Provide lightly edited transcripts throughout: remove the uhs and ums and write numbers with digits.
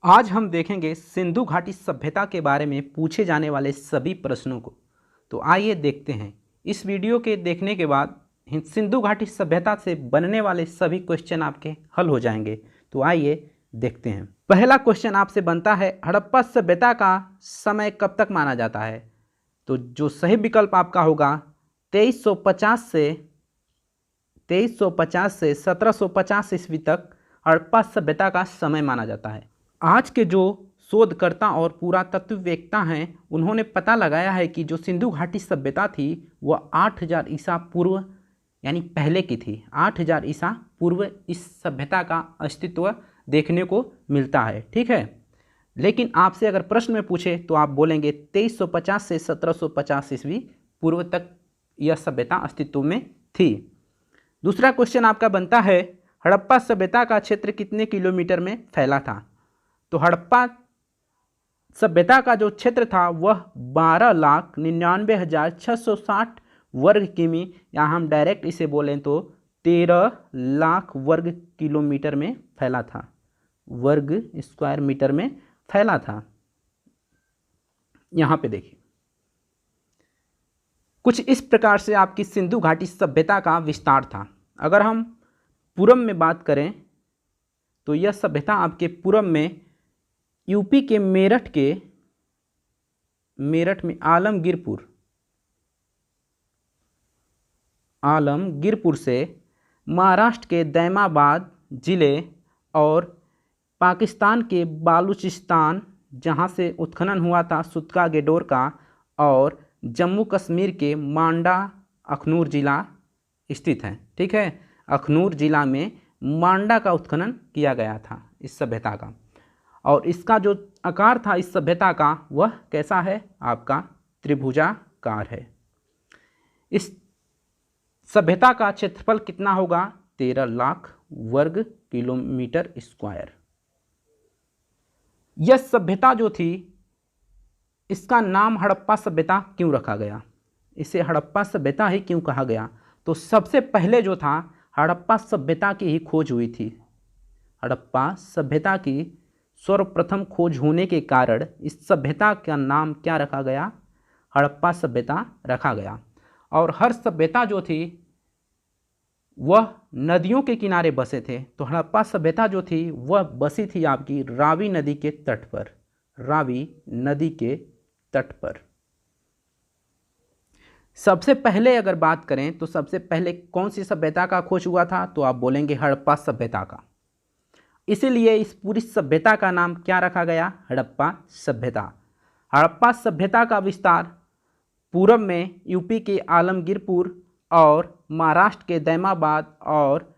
आज हम देखेंगे सिंधु घाटी सभ्यता के बारे में पूछे जाने वाले सभी प्रश्नों को। तो आइए देखते हैं। इस वीडियो के देखने के बाद सिंधु घाटी सभ्यता से बनने वाले सभी क्वेश्चन आपके हल हो जाएंगे। तो आइए देखते हैं। पहला क्वेश्चन आपसे बनता है, हड़प्पा सभ्यता का समय कब तक माना जाता है? तो जो सही विकल्प आपका होगा 2350 से 1750 ईस्वी तक हड़प्पा सभ्यता का समय माना जाता है। आज के जो शोधकर्ता और पुरातत्ववेत्ता हैं उन्होंने पता लगाया है कि जो सिंधु घाटी सभ्यता थी वह 8000 ईसा पूर्व यानी पहले की थी। 8000 ईसा पूर्व इस सभ्यता का अस्तित्व देखने को मिलता है। ठीक है, लेकिन आपसे अगर प्रश्न में पूछे तो आप बोलेंगे 2350 से 1750 ईस्वी पूर्व तक यह सभ्यता अस्तित्व में थी। दूसरा क्वेश्चन आपका बनता है, हड़प्पा सभ्यता का क्षेत्र कितने किलोमीटर में फैला था? तो हड़प्पा सभ्यता का जो क्षेत्र था वह 12,99,660 वर्ग किमी, या हम डायरेक्ट इसे बोलें तो 13 लाख वर्ग किलोमीटर में फैला था, वर्ग स्क्वायर मीटर में फैला था। यहाँ पे देखिए, कुछ इस प्रकार से आपकी सिंधु घाटी सभ्यता का विस्तार था। अगर हम पूरब में बात करें तो यह सभ्यता आपके पूरब में यूपी के मेरठ में आलमगीरपुर से महाराष्ट्र के दैमाबाद जिले और पाकिस्तान के बालूचिस्तान, जहां से उत्खनन हुआ था सुतका गेडोर का, और जम्मू कश्मीर के मांडा अखनूर जिला स्थित है। ठीक है, अखनूर जिला में मांडा का उत्खनन किया गया था इस सभ्यता का। और इसका जो आकार था इस सभ्यता का वह कैसा है? आपका त्रिभुजाकार है। इस सभ्यता का क्षेत्रफल कितना होगा? 13 लाख वर्ग किलोमीटर स्क्वायर। यह सभ्यता जो थी इसका नाम हड़प्पा सभ्यता क्यों रखा गया? इसे हड़प्पा सभ्यता ही क्यों कहा गया? तो सबसे पहले जो था हड़प्पा सभ्यता की ही खोज हुई थी। हड़प्पा सभ्यता की सर्वप्रथम खोज होने के कारण इस सभ्यता का नाम क्या रखा गया? हड़प्पा सभ्यता रखा गया। और हर सभ्यता जो थी वह नदियों के किनारे बसे थे। तो हड़प्पा सभ्यता जो थी वह बसी थी आपकी रावी नदी के तट पर, रावी नदी के तट पर। सबसे पहले अगर बात करें तो सबसे पहले कौन सी सभ्यता का खोज हुआ था? तो आप बोलेंगे हड़प्पा सभ्यता का। इसीलिए इस पूरी सभ्यता का नाम क्या रखा गया? हड़प्पा सभ्यता। हड़प्पा सभ्यता का विस्तार पूरब में यूपी के आलमगीरपुर और महाराष्ट्र के दैमाबाद और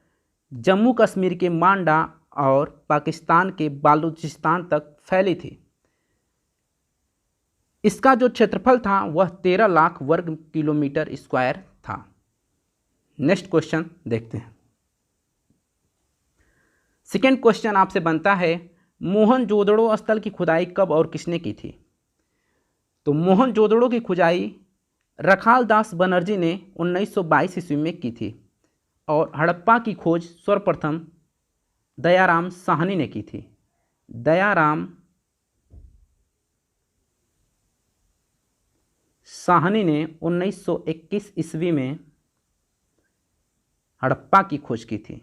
जम्मू कश्मीर के मांडा और पाकिस्तान के बालूचिस्तान तक फैली थी। इसका जो क्षेत्रफल था वह 13 लाख वर्ग किलोमीटर स्क्वायर था। नेक्स्ट क्वेश्चन देखते हैं। सेकेंड क्वेश्चन आपसे बनता है, मोहनजोदड़ो स्थल की खुदाई कब और किसने की थी? तो मोहनजोदड़ो की खुदाई रखाल दास बनर्जी ने 1922 ईस्वी में की थी और हड़प्पा की खोज सर्वप्रथम दयाराम साहनी ने की थी। दयाराम साहनी ने 1921 ईस्वी में हड़प्पा की खोज की थी।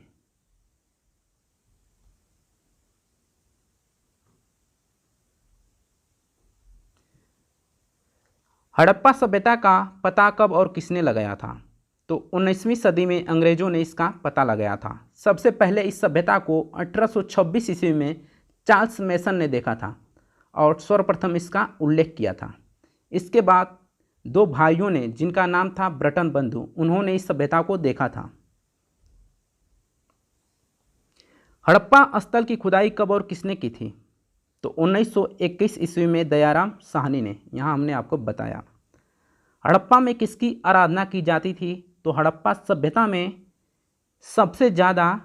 हड़प्पा सभ्यता का पता कब और किसने लगाया था? तो 19वीं सदी में अंग्रेजों ने इसका पता लगाया था। सबसे पहले इस सभ्यता को 1826 ईस्वी में चार्ल्स मेसन ने देखा था और सर्वप्रथम इसका उल्लेख किया था। इसके बाद दो भाइयों ने, जिनका नाम था ब्रटन बंधु, उन्होंने इस सभ्यता को देखा था। हड़प्पा स्थल की खुदाई कब और किसने की थी? तो 1921 ईस्वी में दयाराम साहनी ने। यहाँ हमने आपको बताया। हड़प्पा में किसकी आराधना की जाती थी? तो हड़प्पा सभ्यता में सबसे ज़्यादा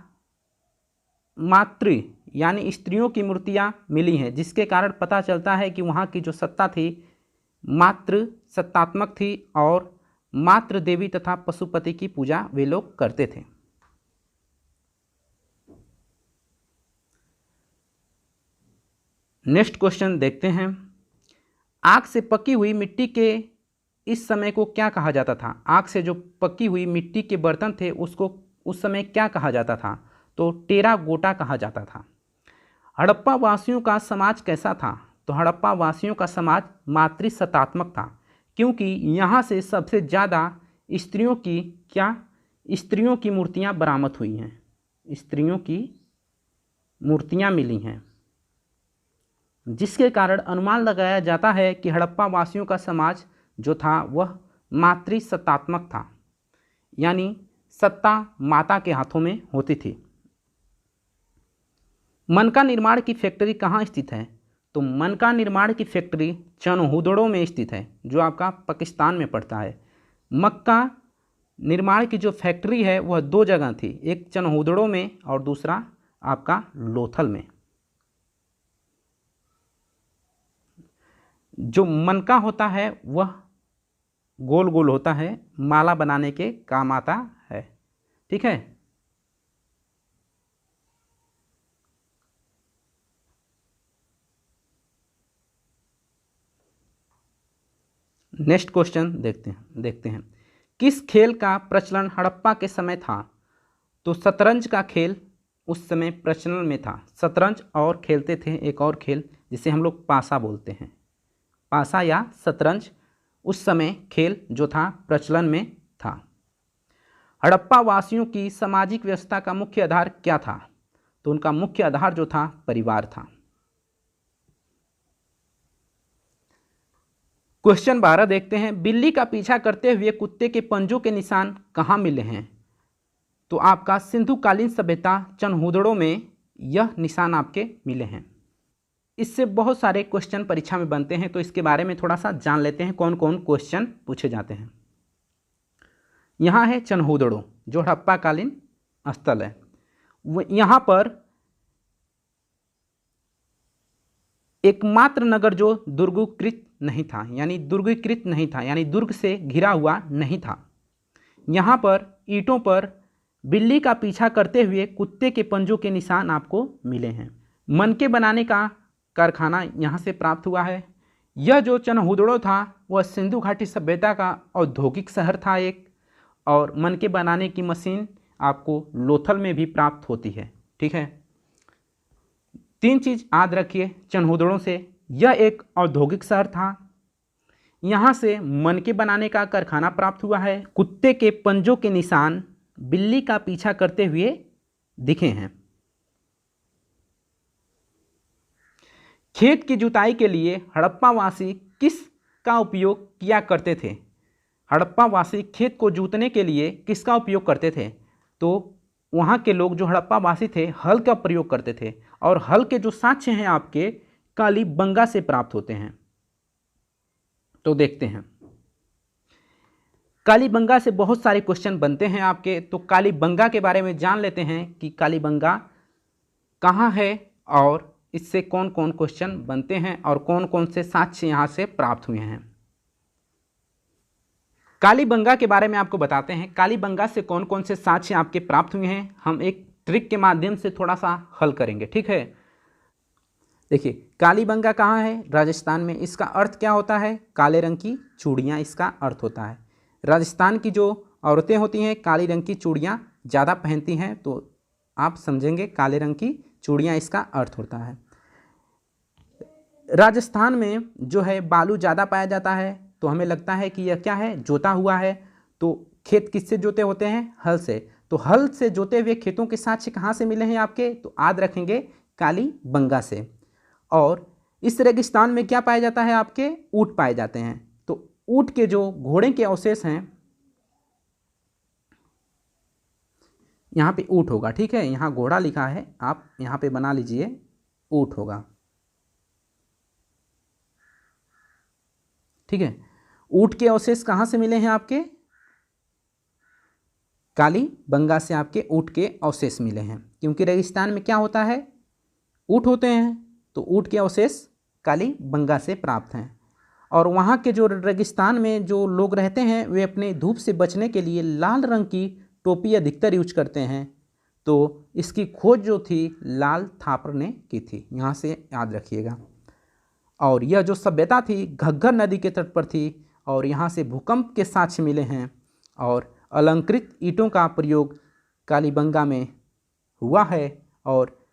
मातृ यानी स्त्रियों की मूर्तियाँ मिली हैं, जिसके कारण पता चलता है कि वहाँ की जो सत्ता थी मातृ सत्तात्मक थी और मातृ देवी तथा पशुपति की पूजा वे लोग करते थे। नेक्स्ट क्वेश्चन देखते हैं। आग से पकी हुई मिट्टी के इस समय को क्या कहा जाता था? आग से जो पकी हुई मिट्टी के बर्तन थे उसको उस समय क्या कहा जाता था? तो टेराकोटा कहा जाता था। हड़प्पा वासियों का समाज कैसा था? तो हड़प्पा वासियों का समाज मातृसत्तात्मक था, क्योंकि यहाँ से सबसे ज़्यादा स्त्रियों की मूर्तियाँ बरामद हुई हैं, स्त्रियों की मूर्तियाँ मिली हैं, जिसके कारण अनुमान लगाया जाता है कि हड़प्पा वासियों का समाज जो था वह मातृसत्तात्मक था, यानी सत्ता माता के हाथों में होती थी। मनका निर्माण की फैक्ट्री कहाँ स्थित है? तो मनका निर्माण की फैक्ट्री चनहुदड़ो में स्थित है, जो आपका पाकिस्तान में पड़ता है। मक्का निर्माण की जो फैक्ट्री है वह 2 जगह थी, एक चनहुदड़ो में और दूसरा आपका लोथल में। जो मनका होता है वह गोल गोल होता है, माला बनाने के काम आता है। ठीक है, नेक्स्ट क्वेश्चन देखते हैं। किस खेल का प्रचलन हड़प्पा के समय था? तो शतरंज का खेल उस समय प्रचलन में था। शतरंज और खेलते थे एक और खेल जिसे हम लोग पासा बोलते हैं। पासा या शतरंज उस समय खेल जो था प्रचलन में था। हड़प्पा वासियों की सामाजिक व्यवस्था का मुख्य आधार क्या था? तो उनका मुख्य आधार जो था परिवार था। क्वेश्चन 12 देखते हैं। बिल्ली का पीछा करते हुए कुत्ते के पंजों के निशान कहाँ मिले हैं? तो आपका सिंधुकालीन सभ्यता चनहुदड़ो में यह निशान आपके मिले हैं। इससे बहुत सारे क्वेश्चन परीक्षा में बनते हैं, तो इसके बारे में थोड़ा सा जान लेते हैं कौन कौन क्वेश्चन पूछे जाते हैं। यहाँ है चनहुदड़ो जो हड़प्पा कालीन स्थल है। यहाँ पर एकमात्र नगर जो दुर्गीकृत नहीं था, यानी दुर्ग से घिरा हुआ नहीं था। यहाँ पर ईंटों पर बिल्ली का पीछा करते हुए कुत्ते के पंजों के निशान आपको मिले हैं। मनके बनाने का कारखाना यहाँ से प्राप्त हुआ है। यह जो चनहुदड़ो था वह सिंधु घाटी सभ्यता का औद्योगिक शहर था एक, और मनके बनाने की मशीन आपको लोथल में भी प्राप्त होती है। ठीक है, 3 चीज़ याद रखिए चनहुदड़ो से। यह एक औद्योगिक शहर था, यहाँ से मनके बनाने का कारखाना प्राप्त हुआ है, कुत्ते के पंजों के निशान बिल्ली का पीछा करते हुए दिखे हैं। खेत की जुताई के लिए हड़प्पावासी किस का उपयोग किया करते थे? हड़प्पावासी खेत को जोतने के लिए किसका उपयोग करते थे? तो वहाँ के लोग जो हड़प्पावासी थे हल का प्रयोग करते थे, और हल के जो साक्ष्य हैं आपके कालीबंगा से प्राप्त होते हैं। तो देखते हैं, कालीबंगा से बहुत सारे क्वेश्चन बनते हैं आपके। तो कालीबंगा के बारे में जान लेते हैं कि कालीबंगा कहाँ है और इससे कौन कौन क्वेश्चन बनते हैं और कौन कौन से साक्ष्य यहाँ से प्राप्त हुए हैं। कालीबंगा के बारे में आपको बताते हैं, कालीबंगा से कौन कौन से साक्ष्य आपके प्राप्त हुए हैं। हम एक ट्रिक के माध्यम से थोड़ा सा हल करेंगे। ठीक है, देखिए कालीबंगा कहाँ है? राजस्थान में। इसका अर्थ क्या होता है? काले रंग की चूड़ियाँ इसका अर्थ होता है। राजस्थान की जो औरतें होती हैं काली रंग की चूड़ियाँ ज़्यादा पहनती हैं, तो आप समझेंगे काले रंग की चूड़ियाँ इसका अर्थ होता है। राजस्थान में जो है बालू ज़्यादा पाया जाता है, तो हमें लगता है कि यह क्या है? जोता हुआ है। तो खेत किससे जोते होते हैं? हल से। तो हल से जोते हुए खेतों के साक्ष्य कहाँ से मिले हैं आपके? तो याद रखेंगे कालीबंगा से। और इस रेगिस्तान में क्या पाया जाता है आपके? ऊँट पाए जाते हैं। तो ऊँट के जो घोड़े के अवशेष हैं, यहाँ पे ऊँट होगा। ठीक है, यहाँ घोड़ा लिखा है, आप यहाँ पे बना लीजिए ऊँट होगा। ठीक है, ऊँट के अवशेष कहाँ से मिले हैं आपके? कालीबंगा से आपके ऊँट के अवशेष मिले हैं, क्योंकि रेगिस्तान में क्या होता है? ऊँट होते हैं। तो ऊँट के अवशेष कालीबंगा से प्राप्त हैं। और वहाँ के जो रेगिस्तान में जो लोग रहते हैं वे अपने धूप से बचने के लिए लाल रंग की टोपी अधिकतर यूज करते हैं। तो इसकी खोज जो थी लाल थापर ने की थी, यहाँ से याद रखिएगा। और यह जो सभ्यता थी घग्गर नदी के तट पर थी और यहाँ से भूकंप के साक्ष्य मिले हैं और अलंकृत ईंटों का प्रयोग कालीबंगा में हुआ है और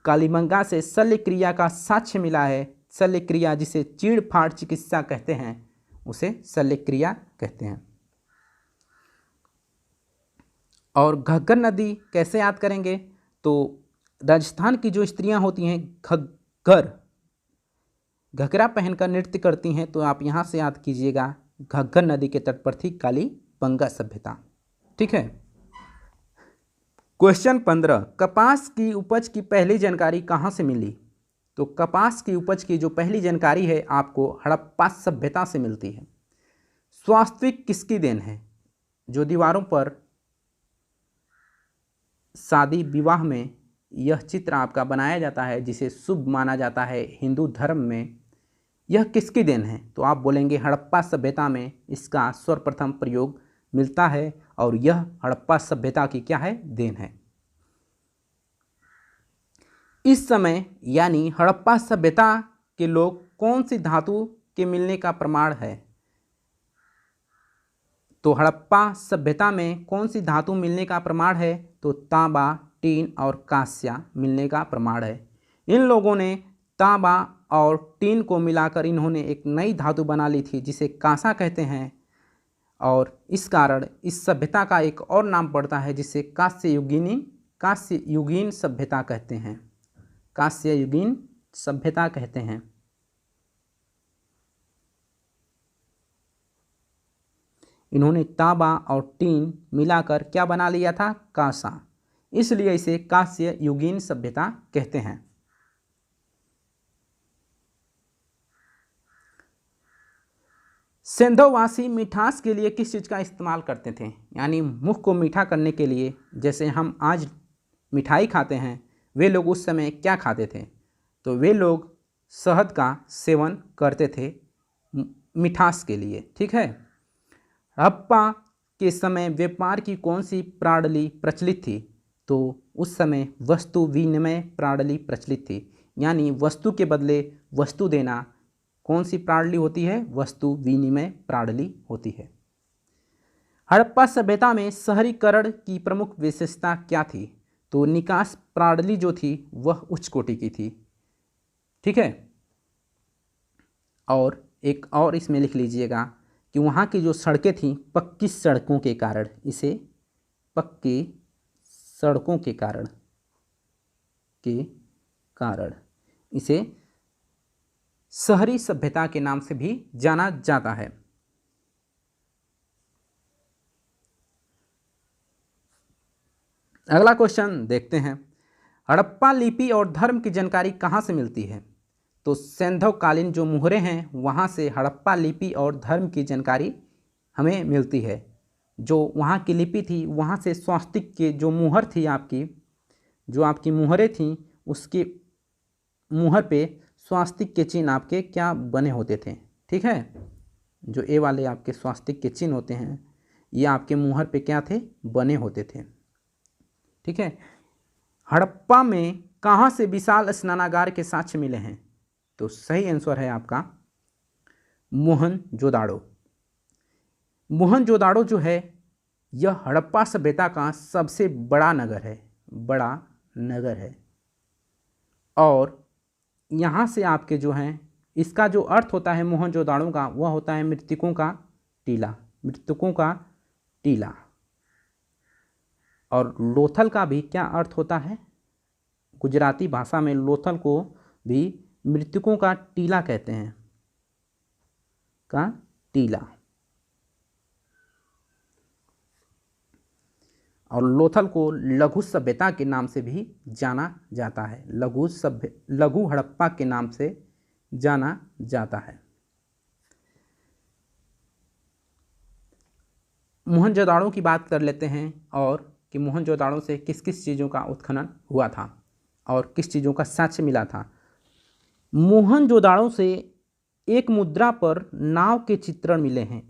कालीबंगा से शल्य क्रिया का साक्ष्य मिला है। शल्य क्रिया जिसे चीड़ फाड़ चिकित्सा कहते हैं उसे शल्य क्रिया कहते हैं। और घग्गर नदी कैसे याद करेंगे, तो राजस्थान की जो स्त्रियां होती हैं घघरा पहनकर नृत्य करती हैं, तो आप यहाँ से याद कीजिएगा घग्गर नदी के तट पर थी कालीबंगा सभ्यता। ठीक है। क्वेश्चन 15, कपास की उपज की पहली जानकारी कहाँ से मिली? तो कपास की उपज की जो पहली जानकारी है आपको हड़प्पा सभ्यता से मिलती है। स्वास्तिक किसकी देन है? जो दीवारों पर शादी विवाह में यह चित्र आपका बनाया जाता है जिसे शुभ माना जाता है हिंदू धर्म में, यह किसकी देन है? तो आप बोलेंगे हड़प्पा सभ्यता में इसका सर्वप्रथम प्रयोग मिलता है और यह हड़प्पा सभ्यता की क्या है? देन है। इस समय यानी हड़प्पा सभ्यता के लोग कौन सी धातु के मिलने का प्रमाण है? तो हड़प्पा सभ्यता में कौन सी धातु मिलने का प्रमाण है? तो तांबा, टीन और कांस्य मिलने का प्रमाण है। इन लोगों ने तांबा और टीन को मिलाकर इन्होंने एक नई धातु बना ली थी जिसे कांसा कहते हैं और इस कारण इस सभ्यता का एक और नाम पड़ता है जिसे कांस्ययुगीन सभ्यता कहते हैं। कांस्ययुगीन सभ्यता कहते हैं। इन्होंने तांबा और टीन मिलाकर क्या बना लिया था? कांसा, इसलिए इसे कांस्ययुगीन सभ्यता कहते हैं। सिंधुवासी मिठास के लिए किस चीज़ का इस्तेमाल करते थे? यानी मुख को मीठा करने के लिए, जैसे हम आज मिठाई खाते हैं, वे लोग उस समय क्या खाते थे? तो वे लोग शहद का सेवन करते थे मिठास के लिए। ठीक है। हड़प्पा के समय व्यापार की कौन सी प्रणाली प्रचलित थी? तो उस समय वस्तु विनिमय प्रणाली प्रचलित थी, यानी वस्तु के बदले वस्तु देना कौन सी प्रणाली होती है? वस्तु विनिमय प्रणाली होती है। हड़प्पा सभ्यता में शहरीकरण की प्रमुख विशेषता क्या थी? तो निकास प्रणाली जो थी वह उच्च कोटि की थी। ठीक है। और एक और इसमें लिख लीजिएगा कि वहाँ की जो सड़कें थीं पक्की सड़कों के कारण, इसे पक्की सड़कों के कारण इसे शहरी सभ्यता के नाम से भी जाना जाता है। अगला क्वेश्चन देखते हैं। हड़प्पा लिपि और धर्म की जानकारी कहाँ से मिलती है? तो सैंधवकालीन जो मुहरे हैं वहाँ से हड़प्पा लिपि और धर्म की जानकारी हमें मिलती है। जो वहाँ की लिपि थी वहाँ से स्वास्तिक के जो मुहर थी जो आपकी मुहरें थीं उसके मुहर पे स्वास्तिक के चिन्ह आपके क्या बने होते थे? ठीक है। जो ए वाले आपके स्वास्तिक के चिन्ह होते हैं ये आपके मुहर पे क्या थे? बने होते थे। ठीक है। हड़प्पा में कहाँ से विशाल स्नानागार के साक्ष्य मिले हैं? तो सही आंसर है आपका मोहनजोदाड़ो। मोहनजोदाड़ो जो है यह हड़प्पा सभ्यता का सबसे बड़ा नगर है। और यहाँ से आपके जो हैं इसका जो अर्थ होता है मोहनजोदाड़ो का वह होता है मृतकों का टीला। और लोथल का भी क्या अर्थ होता है? गुजराती भाषा में लोथल को भी मृतकों का टीला कहते हैं, का टीला। और लोथल को लघु सभ्यता के नाम से भी जाना जाता है, लघु हड़प्पा के नाम से जाना जाता है। मोहनजोदाड़ो की बात कर लेते हैं और कि मोहनजोदाड़ो से किस किस चीज़ों का उत्खनन हुआ था और किस चीज़ों का साक्ष्य मिला था। मोहनजोदाड़ो से एक मुद्रा पर नाव के चित्रण मिले हैं।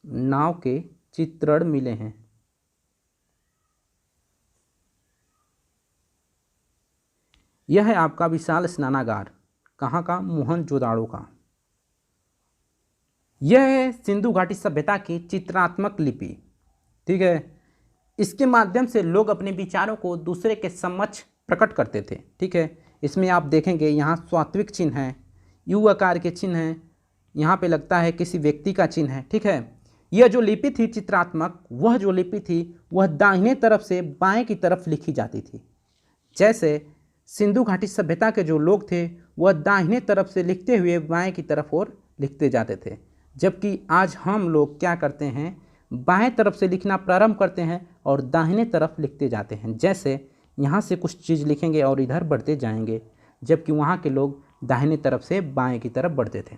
नाव के चित्रण मिले हैं। यह है आपका विशाल स्नानागार, कहाँ का? मोहनजोदाड़ो का। यह है सिंधु घाटी सभ्यता की चित्रात्मक लिपि, ठीक है। इसके माध्यम से लोग अपने विचारों को दूसरे के समक्ष प्रकट करते थे, ठीक है। इसमें आप देखेंगे यहाँ सात्विक चिन्ह है, यू आकार के चिन्ह हैं, यहाँ पे लगता है किसी व्यक्ति का चिन्ह है, ठीक है। यह जो लिपि थी चित्रात्मक, वह जो लिपि थी वह दाहिने तरफ से बाएं की तरफ लिखी जाती थी। जैसे सिंधु घाटी सभ्यता के जो लोग थे वह दाहिने तरफ से लिखते हुए बाएं की तरफ और लिखते जाते थे, जबकि आज हम लोग क्या करते हैं, बाएं तरफ से लिखना प्रारंभ करते हैं और दाहिने तरफ लिखते जाते हैं। जैसे यहाँ से कुछ चीज़ लिखेंगे और इधर बढ़ते जाएंगे, जबकि वहाँ के लोग दाहिने तरफ से बाएं की तरफ बढ़ते थे।